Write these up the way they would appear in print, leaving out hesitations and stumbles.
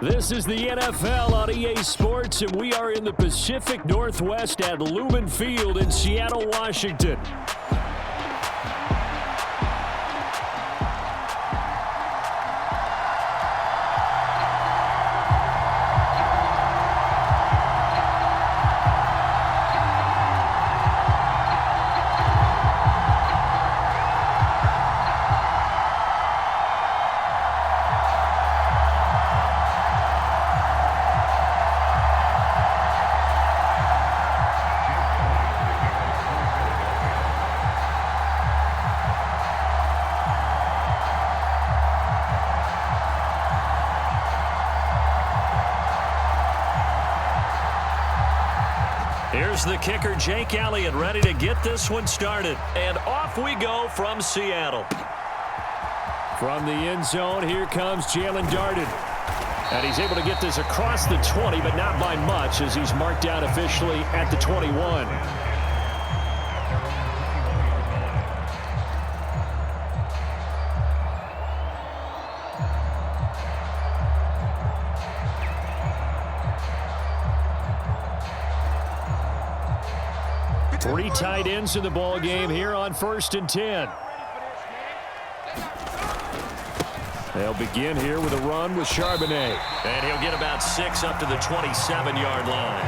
This is the NFL on EA Sports, and we are in the Pacific Northwest at Lumen Field in Seattle, Washington. Here's the kicker, Jake Elliott, ready to get this one started. And off we go from Seattle. From the end zone, here comes Jalen Darden. And he's able to get this across the 20, but not by much, as he's marked down officially at the 21. Three tight ends in the ball game here on 1st and 10. They'll begin here with a run with Charbonnet. And he'll get about 6 up to the 27-yard line.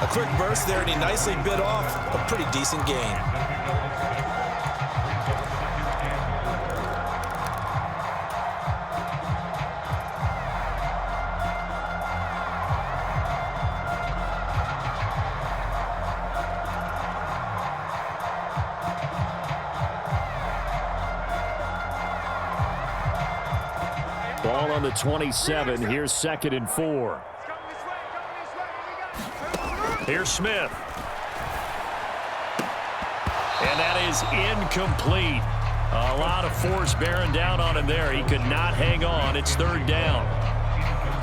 A quick burst there, and he nicely bit off a pretty decent gain. Ball on the 27. Here's 2nd and 4. Here's Smith. And that is incomplete. A lot of force bearing down on him there. He could not hang on. It's 3rd down.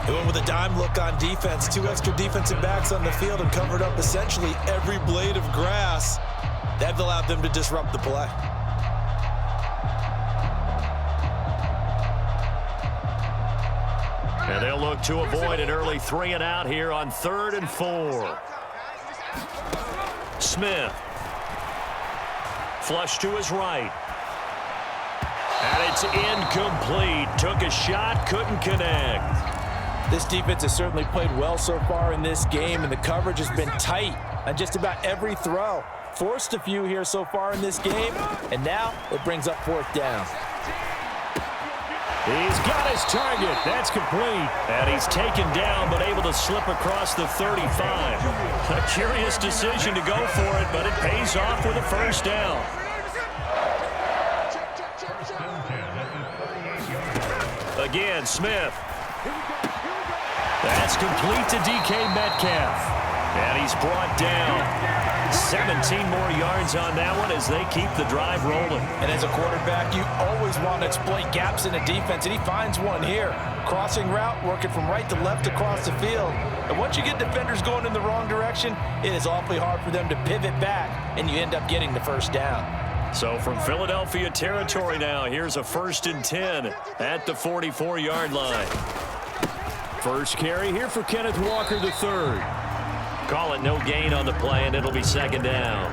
He went with a dime look on defense. 2 extra defensive backs on the field and covered up essentially every blade of grass. That allowed them to disrupt the play. And they'll look to avoid an early 3 and out here on 3rd and 4. Smith. Flush to his right. And it's incomplete. Took a shot, couldn't connect. This defense has certainly played well so far in this game, and the coverage has been tight on just about every throw. Forced a few here so far in this game, and now it brings up 4th down. He's got his target. That's complete. And he's taken down, but able to slip across the 35. A curious decision to go for it, but it pays off with a 1st down. Again, Smith. That's complete to DK Metcalf. And he's brought down. 17 more yards on that one as they keep the drive rolling. And as a quarterback, you always want to exploit gaps in the defense, and he finds one here. Crossing route, working from right to left across the field. And once you get defenders going in the wrong direction, it is awfully hard for them to pivot back, and you end up getting the 1st down. So from Philadelphia territory now, here's a 1st and 10 at the 44-yard line. First carry here for Kenneth Walker III. Call it no gain on the play, and it'll be 2nd down.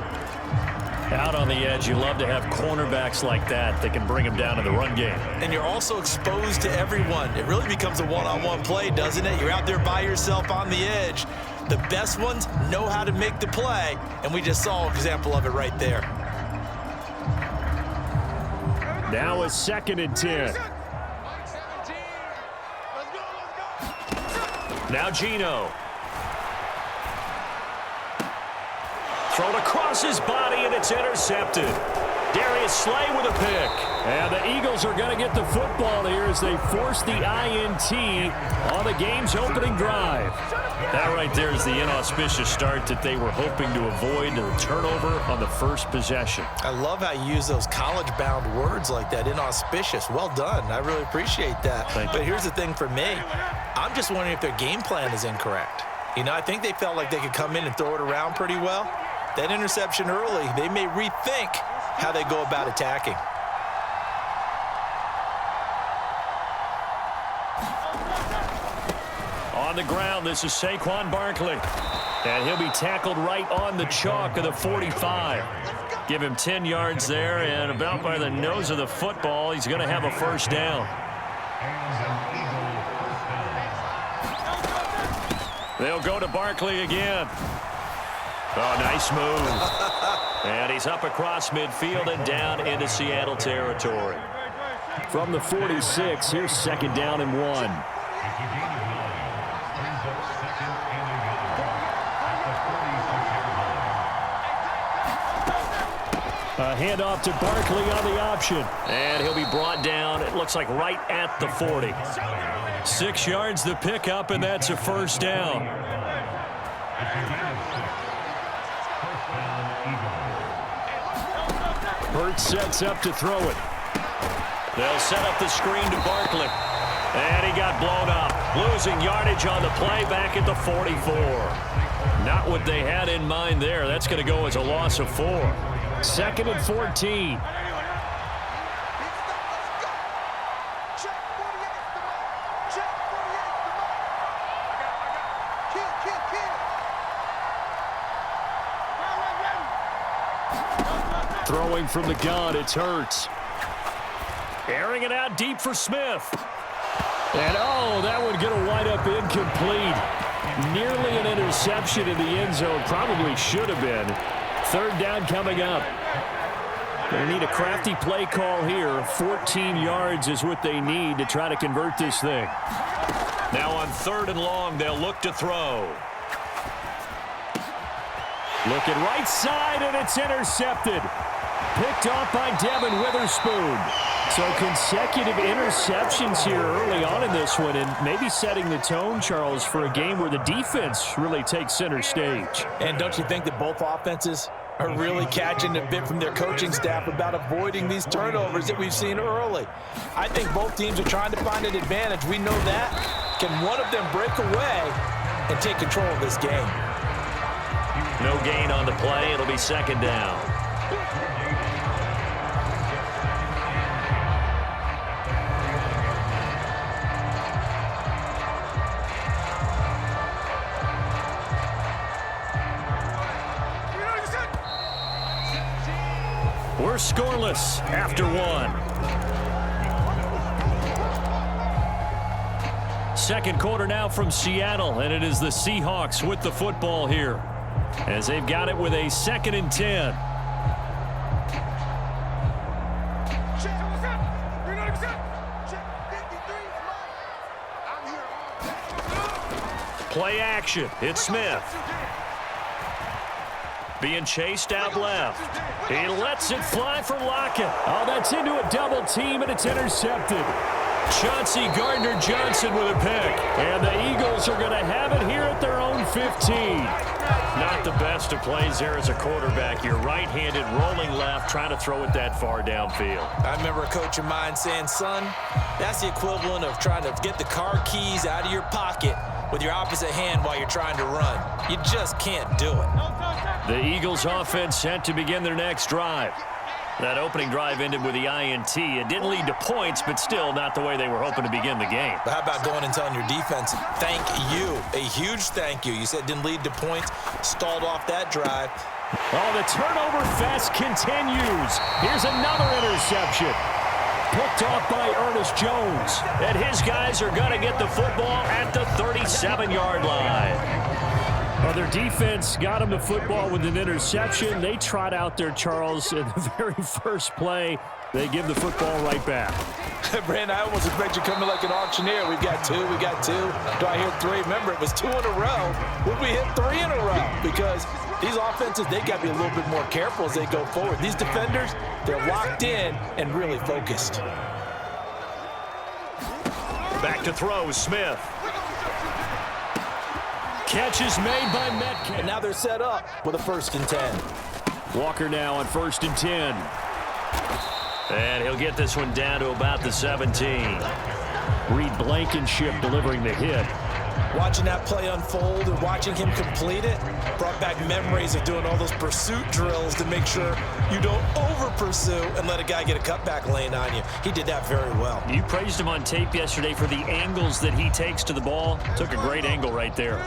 Out on the edge, you love to have cornerbacks like that can bring them down to the run game. And you're also exposed to everyone. It really becomes a one-on-one play, doesn't it? You're out there by yourself on the edge. The best ones know how to make the play, and we just saw an example of it right there. Now a 2nd and 10. Now Geno. Thrown across his body, and it's intercepted. Darius Slay with a pick. And the Eagles are going to get the football here as they force the INT on the game's opening drive. That right there is the inauspicious start that they were hoping to avoid, the turnover on the 1st possession. I love how you use those college-bound words like that, inauspicious. Well done. I really appreciate that. But here's the thing for me. I'm just wondering if their game plan is incorrect. You know, I think they felt like they could come in and throw it around pretty well. That interception early, they may rethink how they go about attacking. On the ground, this is Saquon Barkley. And he'll be tackled right on the chalk of the 45. Give him 10 yards there, and about by the nose of the football, he's going to have a first down. They'll go to Barkley again. Oh, nice move. And he's up across midfield and down into Seattle territory. From the 46, here's second down and 1. A handoff to Barkley on the option. And he'll be brought down, it looks like right at the 40. 6 yards the pickup, and that's a first down. Hurts sets up to throw it. They'll set up the screen to Barkley. And he got blown up. Losing yardage on the play back at the 44. Not what they had in mind there. That's going to go as a loss of 4. 2nd and 14. Throwing from the gun, it's Hurts. Airing it out deep for Smith. And, oh, that would get a wind-up incomplete. Nearly an interception in the end zone. Probably should have been. 3rd down coming up. They need a crafty play call here. 14 yards is what they need to try to convert this thing. Now on 3rd and long, they'll look to throw. Looking right side, and it's intercepted. Picked off by Devin Witherspoon. So consecutive interceptions here early on in this one, and maybe setting the tone, Charles, for a game where the defense really takes center stage. And don't you think that both offenses are really catching a bit from their coaching staff about avoiding these turnovers that we've seen early? I think both teams are trying to find an advantage. We know that. Can one of them break away and take control of this game? No gain on the play. It'll be 2nd down. We're scoreless after 1. 2nd quarter now from Seattle, and it is the Seahawks with the football here as they've got it with a 2nd and 10. Play action. It's Smith. Being chased out left. He lets it fly from Lockett. Oh, that's into a double team, and it's intercepted. Chauncey Gardner-Johnson with a pick. And the Eagles are going to have it here at their own 15. Not the best of plays there as a quarterback. You're right-handed, rolling left, trying to throw it that far downfield. I remember a coach of mine saying, son, that's the equivalent of trying to get the car keys out of your pocket with your opposite hand while you're trying to run. You just can't do it. The Eagles offense set to begin their next drive. That opening drive ended with the INT. It didn't lead to points, but still not the way they were hoping to begin the game. But how about going and telling your defense, thank you, a huge thank you. You said it didn't lead to points, stalled off that drive. Oh, the turnover fest continues. Here's another interception. Picked off by Ernest Jones. And his guys are going to get the football at the 37-yard line. Well, their defense got them the football with an interception. They trot out there, Charles, in the very first play. They give the football right back. Brandon, I almost expect you coming like an auctioneer. We've got 2, we got 2. Do I hear 3? Remember, it was 2 in a row. Would we hit 3 in a row? Because these offenses, they got to be a little bit more careful as they go forward. These defenders, they're locked in and really focused. Back to throw, Smith. Catch is made by Metcalf. And now they're set up with a 1st and 10. Walker now on 1st and 10. And he'll get this one down to about the 17. Reed Blankenship delivering the hit. Watching that play unfold and watching him complete it brought back memories of doing all those pursuit drills to make sure you don't over-pursue and let a guy get a cutback lane on you. He did that very well. You praised him on tape yesterday for the angles that he takes to the ball. Took a great angle right there.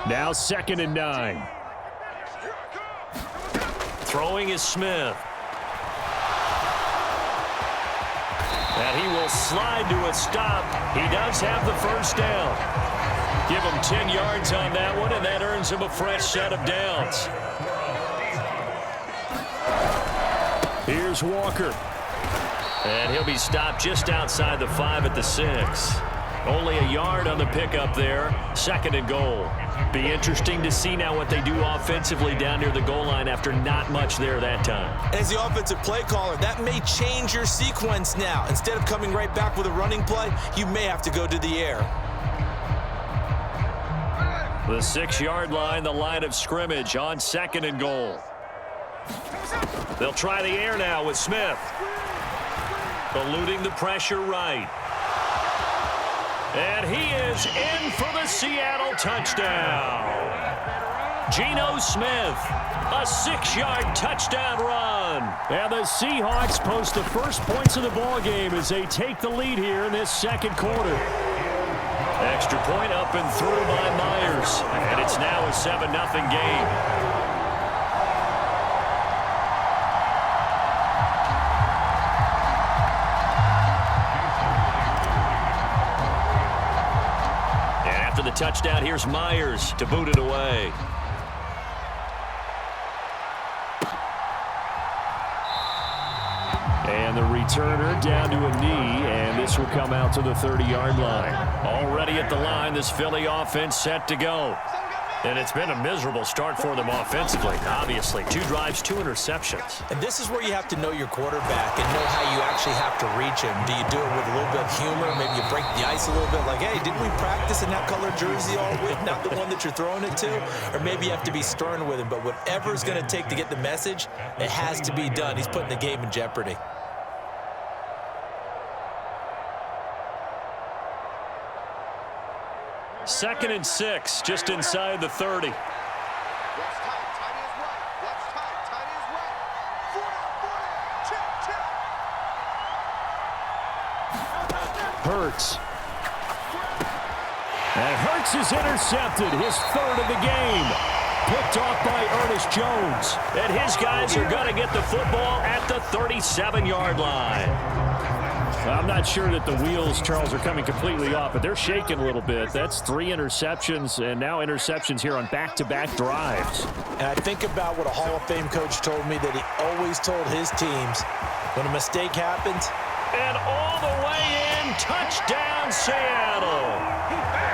Now 2nd and 9. Throwing is Smith. And he will slide to a stop. He does have the first down. Give him 10 yards on that one, and that earns him a fresh set of downs. Here's Walker. And he'll be stopped just outside the 5 at the 6. Only a yard on the pickup there. 2nd and goal. Be interesting to see now what they do offensively down near the goal line after not much there that time. As the offensive play caller, that may change your sequence now. Instead of coming right back with a running play, you may have to go to the air. The 6-yard line, the line of scrimmage on 2nd and goal. They'll try the air now with Smith. Eluding the pressure right. And he is in for the Seattle touchdown. Geno Smith, a 6-yard touchdown run. And the Seahawks post the first points of the ball game as they take the lead here in this 2nd quarter. Extra point up and through by Myers. And it's now a 7-0 game. The touchdown, here's Myers to boot it away. And the returner down to a knee, and this will come out to the 30-yard line. Already at the line, this Philly offense set to go. And it's been a miserable start for them offensively, obviously. 2 drives, 2 interceptions. And this is where you have to know your quarterback and know how you actually have to reach him. Do you do it with a little bit of humor? Maybe you break the ice a little bit like, hey, didn't we practice in that color jersey all week? Not the one that you're throwing it to? Or maybe you have to be stern with him. But whatever it's going to take to get the message, it has to be done. He's putting the game in jeopardy. Second and 6, just inside the 30. Hurts. And Hurts is intercepted, his 3rd of the game. Picked off by Ernest Jones. And his guys are going to get the football at the 37-yard line. I'm not sure that the wheels, Charles, are coming completely off, but they're shaking a little bit. That's 3 interceptions, and now interceptions here on back-to-back drives. And I think about what a Hall of Fame coach told me that he always told his teams, when a mistake happens. And all the way in, touchdown Seattle.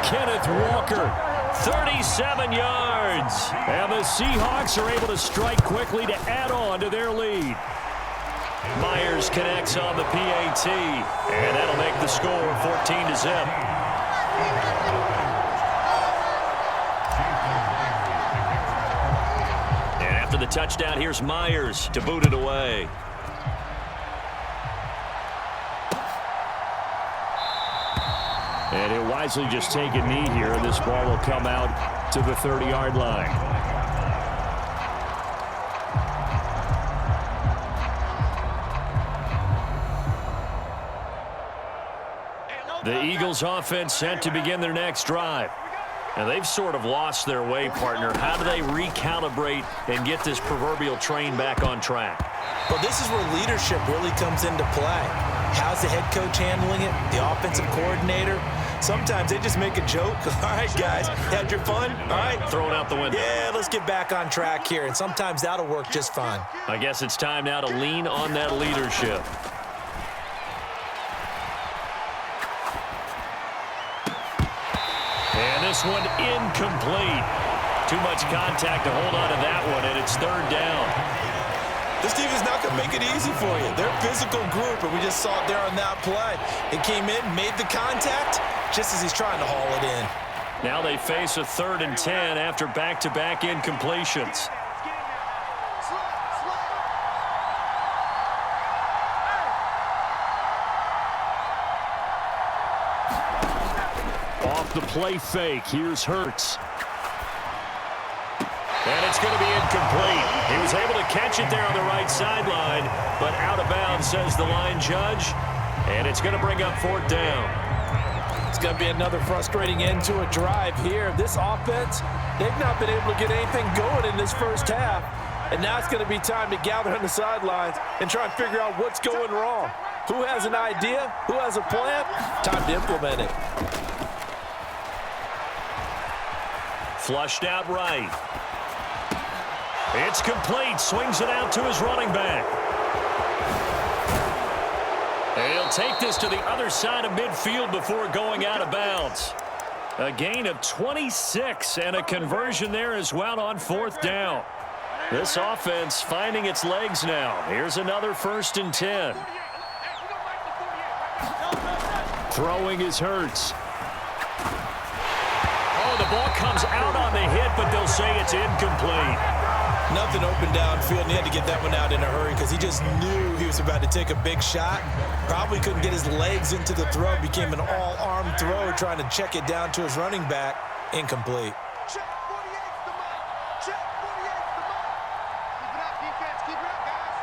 Kenneth Walker, 37 yards. And the Seahawks are able to strike quickly to add on to their lead. Myers connects on the PAT, and that'll make the score 14-0. And after the touchdown, here's Myers to boot it away. And he'll wisely just take a knee here, and this ball will come out to the 30-yard line. The Eagles offense set to begin their next drive. And they've sort of lost their way, partner. How do they recalibrate and get this proverbial train back on track? Well, this is where leadership really comes into play. How's the head coach handling it? The offensive coordinator? Sometimes they just make a joke. All right, guys, had your fun? All right. Throw it out the window. Yeah, let's get back on track here. And sometimes that'll work just fine. I guess it's time now to lean on that leadership. And this one incomplete. Too much contact to hold on to that one, and it's 3rd down. This team is not going to make it easy for you. They're a physical group, and we just saw it there on that play. It came in, made the contact, just as he's trying to haul it in. Now they face a 3rd and 10 after back-to-back incompletions. Off the play fake. Here's Hurts. And it's going to be incomplete. He was able to catch it there on the right sideline, but out of bounds, says the line judge. And it's going to bring up fourth down. It's going to be another frustrating end to a drive here. This offense, they've not been able to get anything going in this first half. And now it's going to be time to gather on the sidelines and try and figure out what's going wrong. Who has an idea? Who has a plan? Time to implement it. Flushed out right. It's complete. Swings it out to his running back. And he'll take this to the other side of midfield before going out of bounds. A gain of 26 and a conversion there as well on fourth down. This offense finding its legs now. Here's another 1st and 10. Throwing is Hurts. Oh, the ball comes out on the hit, but they'll say it's incomplete. Nothing open downfield, and he had to get that one out in a hurry because he just knew he was about to take a big shot. Probably couldn't get his legs into the throw. Became an all-arm throw, trying to check it down to his running back. Incomplete. Check 48's the mark. Check 48's the mark. Keep it up, defense. Keep it up, guys.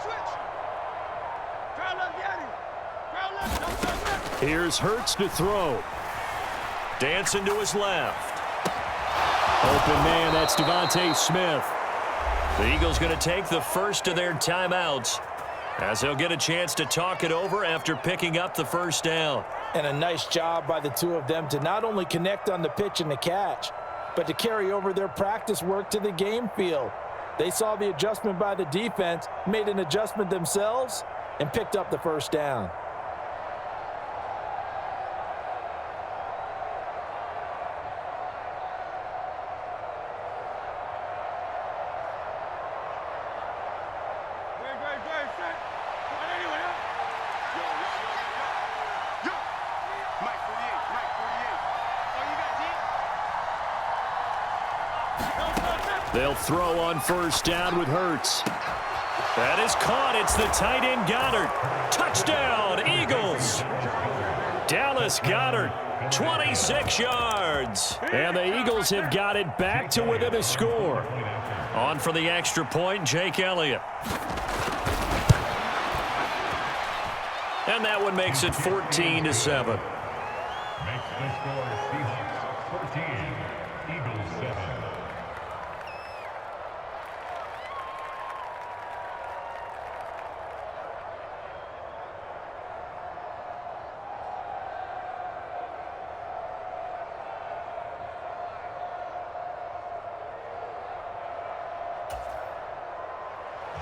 Switch. Crowd left, Daddy. Crowd left. Don't touch left. Here's Hurts to throw. Dancing to his left. Open man, that's Devontae Smith. The Eagles going to take the first of their timeouts as they'll get a chance to talk it over after picking up the first down. And a nice job by the two of them to not only connect on the pitch and the catch, but to carry over their practice work to the game field. They saw the adjustment by the defense, made an adjustment themselves, and picked up the first down. Very set. Come on, anyway, Yo. Mike 48. Oh, you got G? They'll throw on first down with Hurts. That is caught. It's the tight end Goddard. Touchdown, Eagles. Dallas Goddard, 26 yards. And the Eagles have got it back to within a score. On for the extra point, Jake Elliott. And that one makes it 14-7. Makes the score Seahawks 14, Eagles 7.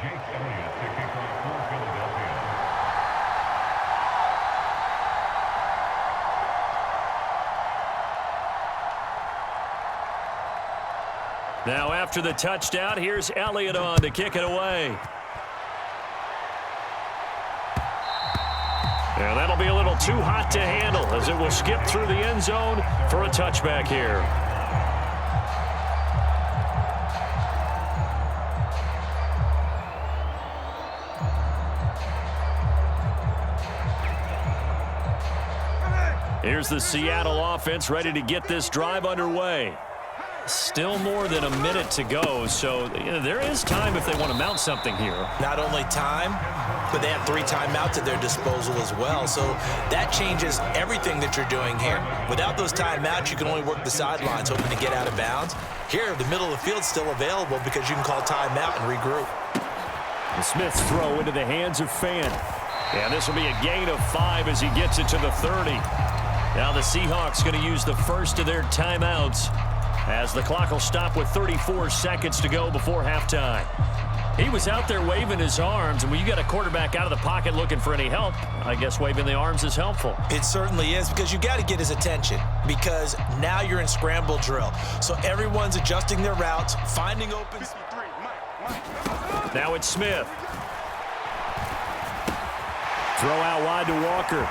Jake Elliott to kick off for Philadelphia. Now after the touchdown, here's Elliott on to kick it away. And that'll be a little too hot to handle as it will skip through the end zone for a touchback here. Here's the Seattle offense ready to get this drive underway. Still more than a minute to go, so there is time if they want to mount something here. Not only time, but they have 3 timeouts at their disposal as well. So that changes everything that you're doing here. Without those timeouts, you can only work the sidelines, hoping to get out of bounds. Here, the middle of the field's still available because you can call timeout and regroup. The Smith's throw into the hands of Fan. And this will be a gain of 5 as he gets it to the 30. Now the Seahawks going to use the first of their timeouts as the clock will stop with 34 seconds to go before halftime. He was out there waving his arms, and when you got a quarterback out of the pocket looking for any help, I guess waving the arms is helpful. It certainly is, because you got to get his attention, because now you're in scramble drill. So everyone's adjusting their routes, finding open. Now it's Smith. Throw out wide to Walker.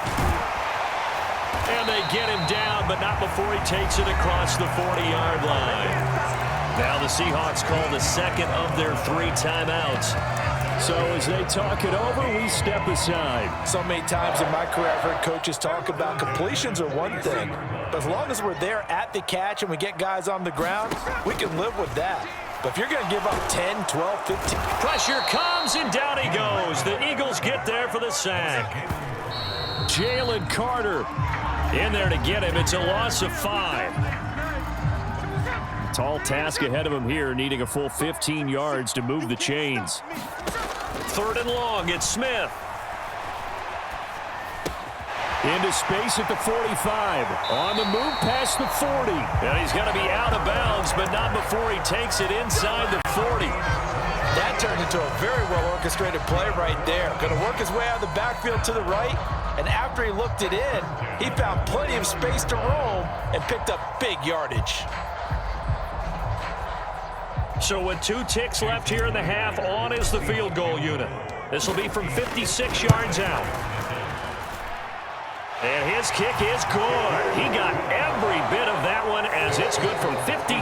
And they get him down, but not before he takes it across the 40-yard line. Now the Seahawks call the second of their 3 timeouts. So as they talk it over, we step aside. So many times in my career, I've heard coaches talk about completions are one thing. But as long as we're there at the catch and we get guys on the ground, we can live with that. But if you're going to give up 10, 12, 15... Pressure comes, and down he goes. The Eagles get there for the sack. Jalen Carter in there to get him. It's a loss of 5. Tall task ahead of him here, needing a full 15 yards to move the chains. 3rd and long, it's Smith. Into space at the 45. On the move past the 40. And he's going to be out of bounds, but not before he takes it inside the 40. That turned into a very well-orchestrated play right there. Going to work his way out of the backfield to the right. And after he looked it in, he found plenty of space to roam and picked up big yardage. So with 2 ticks left here in the half, on is the field goal unit. This will be from 56 yards out. And his kick is good. He got every bit of that one as it's good from 56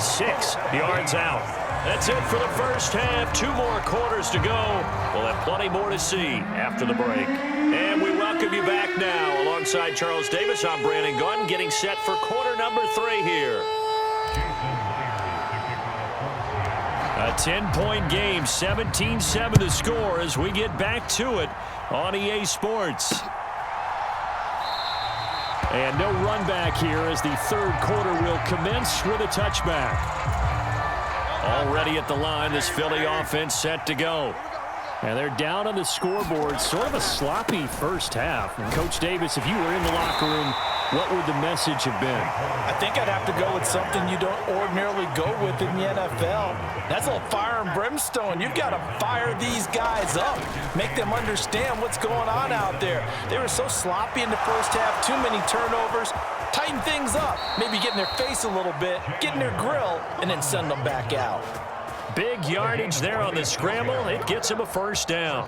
yards out. That's it for the first half. 2 more quarters to go. We'll have plenty more to see after the break. And we welcome you back now. Alongside Charles Davis, I'm Brandon Gunn, getting set for quarter number 3 here. A 10-point game, 17-7 the score as we get back to it on EA Sports. And no run back here as the 3rd quarter will commence with a touchback. Already at the line, this Philly offense set to go. And they're down on the scoreboard. Sort of a sloppy first half. And Coach Davis, if you were in the locker room, what would the message have been? I think I'd have to go with something you don't ordinarily go with in the NFL. That's a little fire and brimstone. You've got to fire these guys up. Make them understand what's going on out there. They were so sloppy in the first half. Too many turnovers. Tighten things up. Maybe get in their face a little bit. Get in their grill. And then send them back out. Big yardage there on the scramble. It gets him a first down.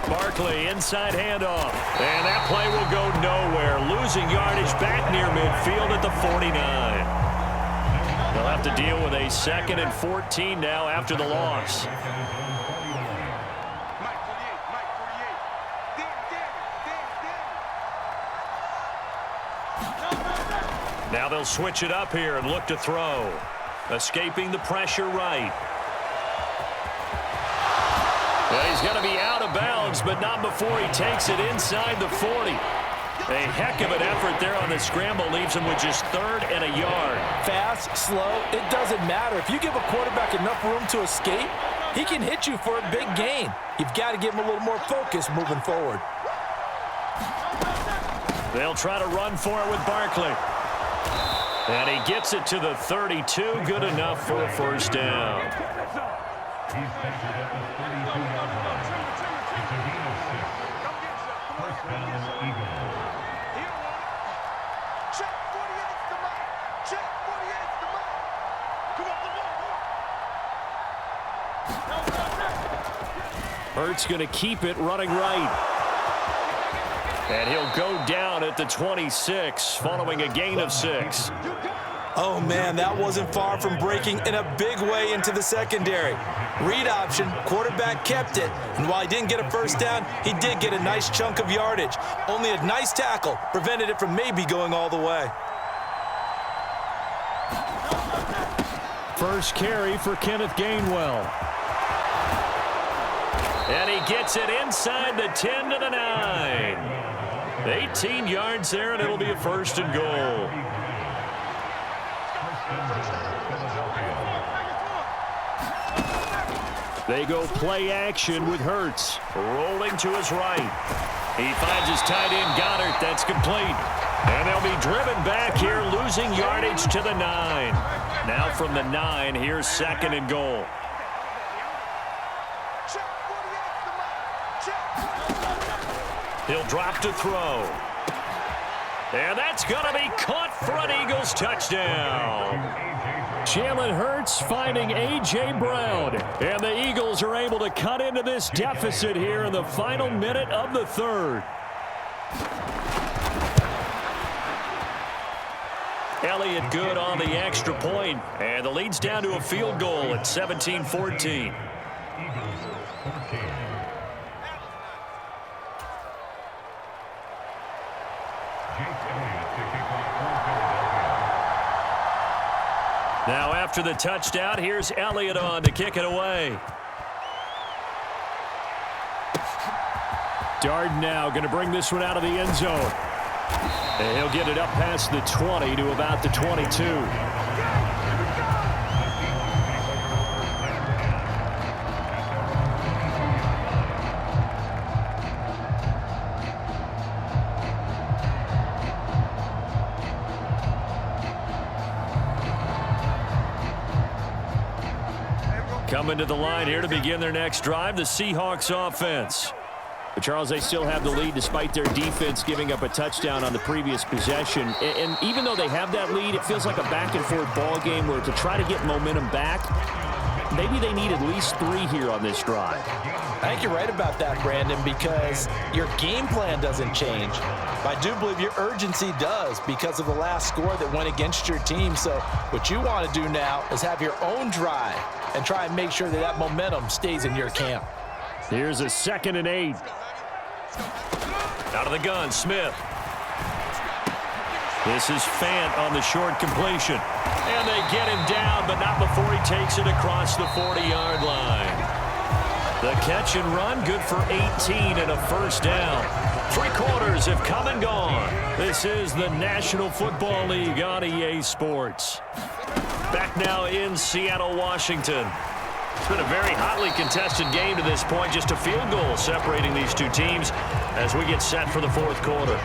Barkley, inside handoff. And that play will go nowhere. Losing yardage back near midfield at the 49. They'll have to deal with a 2nd and 14 now after the loss. Now they'll switch it up here and look to throw. Escaping the pressure right. Well, he's going to be out of bounds, but not before he takes it inside the 40. A heck of an effort there on the scramble leaves him with just 3rd and a yard. Fast, slow, it doesn't matter. If you give a quarterback enough room to escape, he can hit you for a big gain. You've got to give him a little more focus moving forward. They'll try to run for it with Barkley. And he gets it to the 32. Good enough for a first down. He's tackled at the 32-yard line. It's a gain of 6. First down, Eagles. Check 48's the mark. Check 48's the mark. Come on. Hurts going to keep it running right. And he'll go down at the 26 following a gain of 6. Oh, man, that wasn't far from breaking in a big way into the secondary. Read option, quarterback kept it. And while he didn't get a first down, he did get a nice chunk of yardage. Only a nice tackle prevented it from maybe going all the way. First carry for Kenneth Gainwell. And he gets it inside the 10 to the 9. 18 yards there, and it'll be a 1st and goal. They go play action with Hurts. Rolling to his right. He finds his tight end, Goddard. That's complete. And they'll be driven back here, losing yardage to the 9. Now from the 9, here's 2nd and goal. He'll drop to throw. And that's going to be caught for an Eagles touchdown. Jalen Hurts finding A.J. Brown. And the Eagles are able to cut into this deficit here in the final minute of the third. Elliott good on the extra point, and the lead's down to a field goal at 17-14. Now after the touchdown, here's Elliott on to kick it away. Darden now going to bring this one out of the end zone. And he'll get it up past the 20 to about the 22. Coming to the line here to begin their next drive, the Seahawks offense. But Charles, they still have the lead despite their defense giving up a touchdown on the previous possession. And even though they have that lead, it feels like a back-and-forth ball game where to try to get momentum back, maybe they need at least 3 here on this drive. I think you're right about that, Brandon, because your game plan doesn't change. But I do believe your urgency does because of the last score that went against your team. So what you want to do now is have your own drive and try and make sure that that momentum stays in your camp. Here's a 2nd and 8. Out of the gun, Smith. This is Fant on the short completion. And they get him down, but not before he takes it across the 40-yard line. The catch and run, good for 18 and a first down. 3 quarters have come and gone. This is the National Football League on EA Sports. Back now in Seattle, Washington. It's been a very hotly contested game to this point. Just a field goal separating these two teams as we get set for the 4th quarter.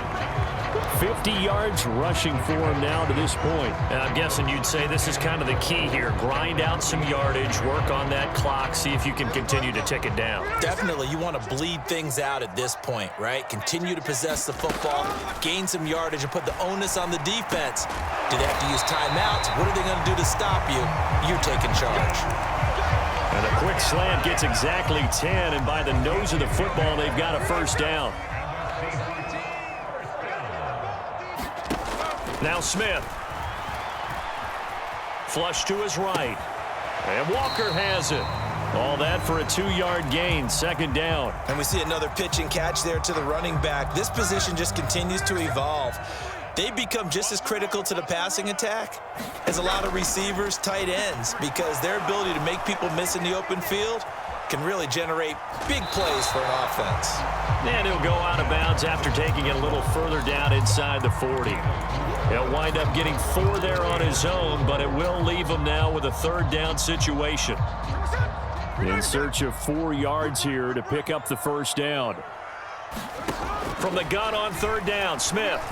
50 yards rushing for him now to this point. And I'm guessing you'd say this is kind of the key here. Grind out some yardage, work on that clock, see if you can continue to tick it down. Definitely, you want to bleed things out at this point, right? Continue to possess the football, gain some yardage, and put the onus on the defense. Do they have to use timeouts? What are they going to do to stop you? You're taking charge. And a quick slant gets exactly 10, and by the nose of the football, they've got a first down. Now Smith. Flush to his right. And Walker has it. All that for a 2-yard gain, 2nd down. And we see another pitch and catch there to the running back. This position just continues to evolve. They become just as critical to the passing attack as a lot of receivers, tight ends, because their ability to make people miss in the open field can really generate big plays for an offense. And he'll go out of bounds after taking it a little further down inside the 40. He'll wind up getting 4 there on his own, but it will leave him now with a 3rd down situation. In search of 4 yards here to pick up the first down. From the gun on 3rd down, Smith.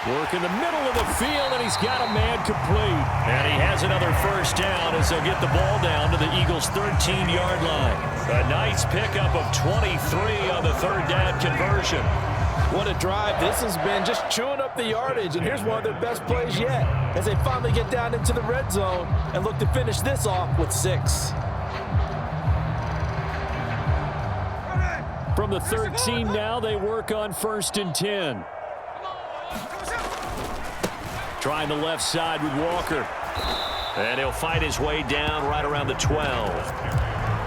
Work in the middle of the field, and he's got a man complete. And he has another first down as they'll get the ball down to the Eagles' 13-yard line. A nice pickup of 23 on the 3rd down conversion. What a drive this has been, just chewing up the yardage. And here's one of their best plays yet as they finally get down into the red zone and look to finish this off with 6. From the 13 now, they work on 1st and 10. Trying the left side with Walker. And he'll fight his way down right around the 12.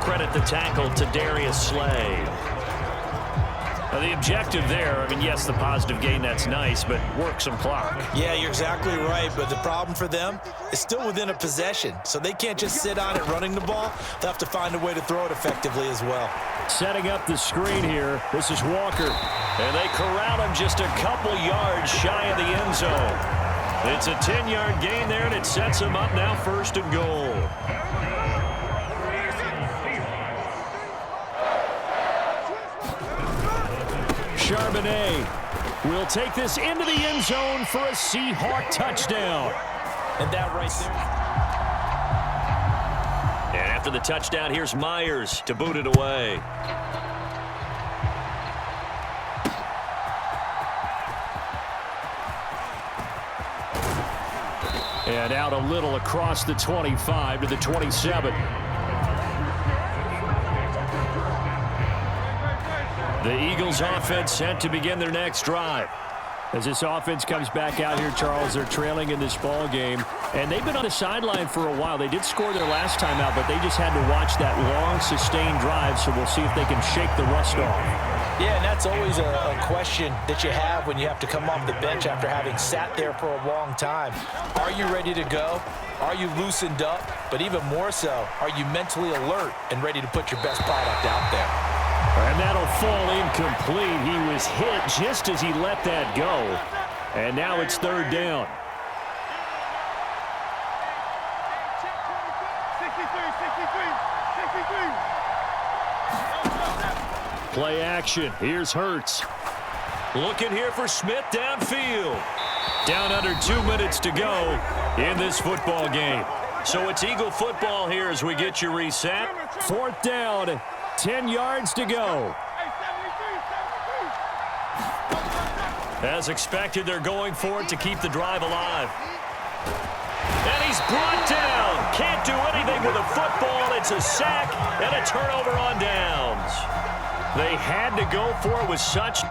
Credit the tackle to Darius Slay. Now the objective there, I mean, yes, the positive gain, that's nice, but work some clock. Yeah, you're exactly right, but the problem for them is still within a possession, so they can't just sit on it running the ball. They'll have to find a way to throw it effectively as well. Setting up the screen here, this is Walker. And they corral him just a couple yards shy of the end zone. It's a 10-yard gain there, and it sets him up now 1st and goal. Charbonnet will take this into the end zone for a Seahawk touchdown. And that right there. And after the touchdown, here's Myers to boot it away. And out a little across the 25 to the 27. The Eagles offense set to begin their next drive. As this offense comes back out here, Charles, they're trailing in this ball game. And they've been on the sideline for a while. They did score their last time out, but they just had to watch that long, sustained drive. So we'll see if they can shake the rust off. Yeah, and that's always a question that you have when you have to come off the bench after having sat there for a long time. Are you ready to go? Are you loosened up? But even more so, are you mentally alert and ready to put your best product out there? And that'll fall incomplete. He was hit just as he let that go. And now it's third down. 63. Play action. Here's Hurts. Looking here for Smith downfield. Down under 2 minutes to go in this football game. So it's Eagle football here as we get you reset. Fourth down. 10 yards to go. As expected, they're going for it to keep the drive alive. And he's brought down. Can't do anything with a football. It's a sack and a turnover on downs. They had to go for it with such